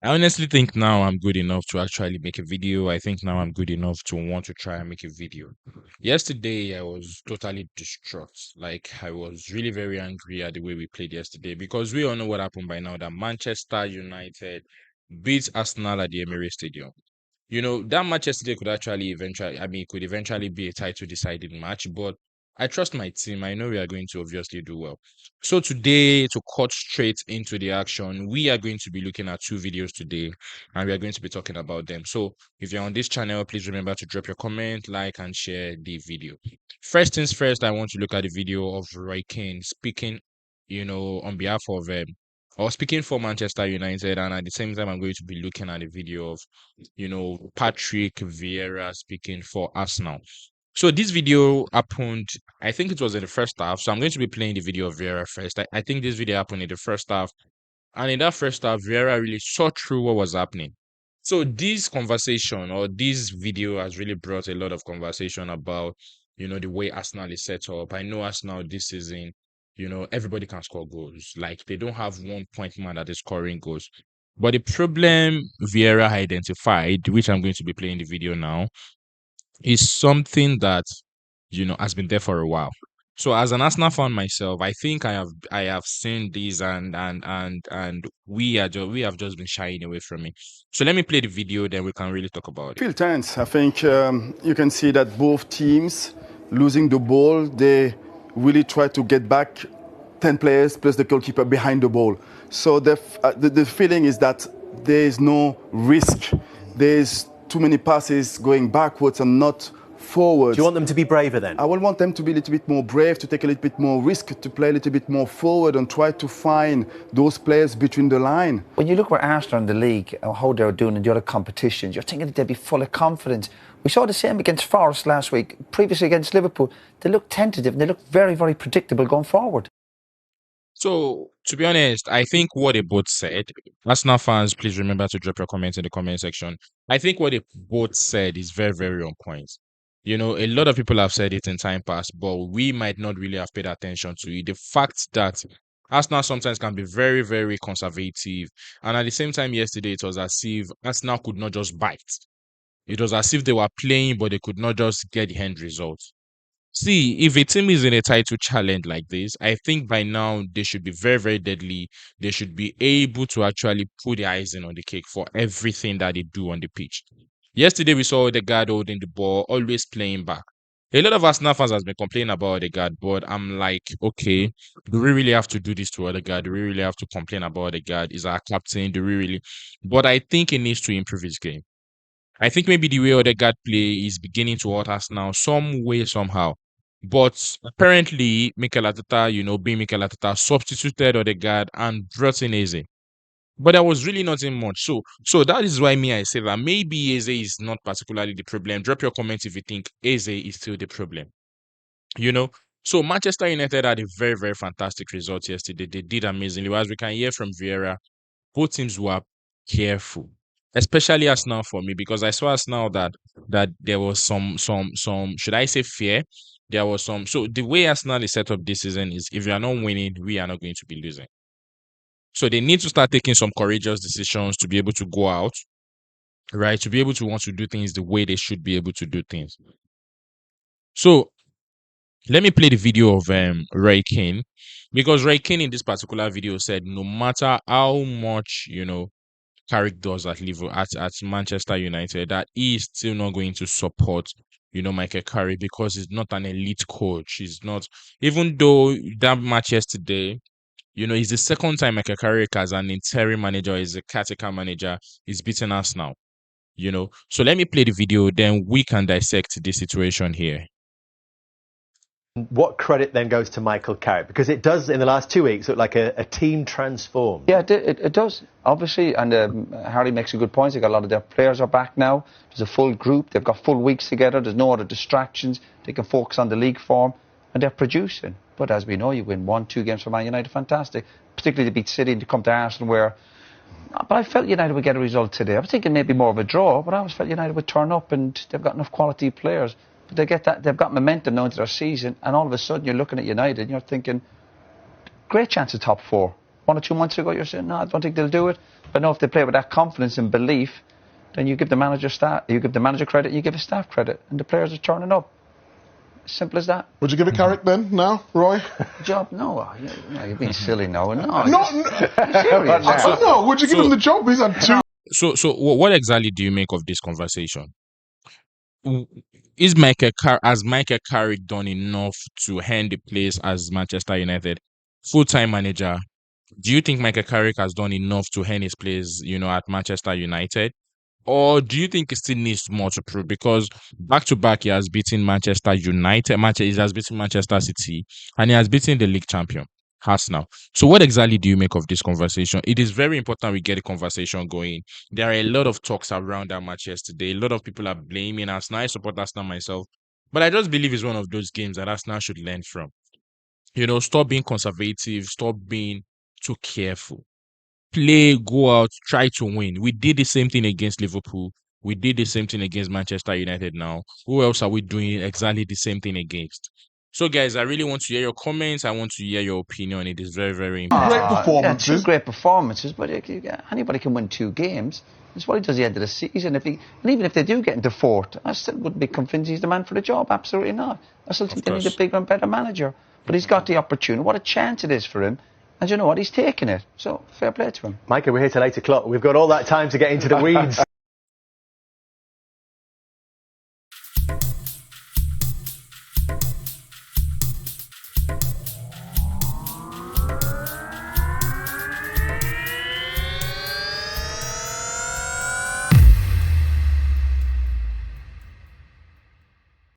I honestly think now I'm good enough to actually make a video. I think now I'm good enough to want to try and make a video. Yesterday, I was totally distraught. Like, I was really very angry at the way we played yesterday because we all know what happened by now that Manchester United beat Arsenal at the Emirates Stadium. That match yesterday could actually could eventually be a title deciding match, but I trust my team. I know we are going to obviously do well. So today, to cut straight into the action, we are going to be looking at two videos today, and we are going to be talking about them. So if you're on this channel, please remember to drop your comment, like, and share the video. First things first, I want to look at the video of Roy Keane speaking, on behalf of or speaking for Manchester United, and at the same time, I'm going to be looking at a video of Patrick Vieira speaking for Arsenal. So this video happened, I think it was in the first half. So I'm going to be playing the video of Vieira first. I think this video happened in the first half. And in that first half, Vieira really saw through what was happening. So this conversation or this video has really brought a lot of conversation about, the way Arsenal is set up. I know Arsenal this season, everybody can score goals. Like they don't have one point man that is scoring goals. But the problem Vieira identified, which I'm going to be playing the video now, is something that has been there for a while. So as an Arsenal fan myself, I think I have seen this and we have just been shying away from it. So let me play the video, then we can really talk about it. Feel tense. I think you can see that both teams losing the ball, they really try to get back 10 players plus the goalkeeper behind the ball. So the feeling is that there is no risk. There's too many passes going backwards and not forwards. Do you want them to be braver then? I would want them to be a little bit more brave, to take a little bit more risk, to play a little bit more forward and try to find those players between the line. When you look where Arsenal in the league, how they're doing in the other competitions, you're thinking that they'd be full of confidence. We saw the same against Forest last week, previously against Liverpool. They look tentative and they look very, very predictable going forward. So, to be honest, I think what they both said, Arsenal fans, please remember to drop your comments in the comment section. I think what they both said is very, very on point. A lot of people have said it in time past, but we might not really have paid attention to it. The fact that Arsenal sometimes can be very, very conservative. And at the same time, yesterday, it was as if Arsenal could not just bite. It was as if they were playing, but they could not just get the end result. See, if a team is in a title challenge like this, I think by now they should be very, very deadly. They should be able to actually put the icing on the cake for everything that they do on the pitch. Yesterday, we saw the guard holding the ball, always playing back. A lot of Arsenal fans has been complaining about the guard, but I'm like, okay, do we really have to do this to other guard? Do we really have to complain about the guard? Is our captain? Do we really? But I think he needs to improve his game. I think maybe the way Odegaard play is beginning to hurt us now, some way, somehow. But apparently, Mikel Arteta, being Mikel Arteta, substituted Odegaard and brought in Eze. But there was really nothing much. So that is why I say that maybe Eze is not particularly the problem. Drop your comments if you think Eze is still the problem. So Manchester United had a very, very fantastic result yesterday. They did amazingly. As we can hear from Vieira, both teams were careful, especially Arsenal for me, because I saw Arsenal that there was some should I say fear? There was some. So the way Arsenal is set up this season is if you are not winning, we are not going to be losing. So they need to start taking some courageous decisions to be able to go out, right? To be able to want to do things the way they should be able to do things. So let me play the video of Roy Keane, because Roy Keane in this particular video said no matter how much Carrick does at Liverpool at Manchester United, that he is still not going to support Michael Carrick because he's not an elite coach. He's not, even though that match yesterday, it's the second time Michael Carrick as an interim manager, is a caretaker manager, is beating us now. So let me play the video, then we can dissect the situation here. What credit then goes to Michael Carrick? Because it does, in the last 2 weeks, look like a team transformed. Yeah, it does, obviously, and Harry makes a good point. A lot of their players are back now. There's a full group. They've got full weeks together. There's no other distractions. They can focus on the league form, and they're producing. But as we know, you win 1-2 games for Man United, fantastic. Particularly to beat City and to come to Arsenal where... But I felt United would get a result today. I was thinking maybe more of a draw, but I always felt United would turn up, and they've got enough quality players. But they've got momentum now into their season, and all of a sudden you're looking at United and you're thinking, great chance of top four. 1 or 2 months ago, you're saying, no, I don't think they'll do it. But no, if they play with that confidence and belief, then you give the manager credit, you give his staff credit, and the players are turning up. Simple as that. Would you give it Carrick then, now, Roy? Job? No, you're being silly now. No, serious. No, would you give him the job? He's had 2. So what exactly do you make of this conversation? Has Michael Carrick done enough to hand the place as Manchester United full-time manager? Do you think Michael Carrick has done enough to hand his place, at Manchester United? Or do you think he still needs more to prove? Because back-to-back, he has beaten Manchester United, he has beaten Manchester City, and he has beaten the league champion, Arsenal. So what exactly do you make of this conversation? It is very important we get a conversation going. There are a lot of talks around that match yesterday. A lot of people are blaming Arsenal. I support Arsenal myself. But I just believe it's one of those games that Arsenal should learn from. Stop being conservative. Stop being too careful. Play, go out, try to win. We did the same thing against Liverpool. We did the same thing against Manchester United now. Who else are we doing exactly the same thing against? So, guys, I really want to hear your comments. I want to hear your opinion. It is very, very important. Great performances. Yeah, 2 great performances, but anybody can win 2 games. That's what he does at the end of the season. And even if they do get into 4th, I still wouldn't be convinced he's the man for the job. Absolutely not. I still think they need a bigger and better manager. But he's got the opportunity. What a chance it is for him. And you know what? He's taking it. So, fair play to him. Michael, we're here till 8 o'clock. We've got all that time to get into the weeds.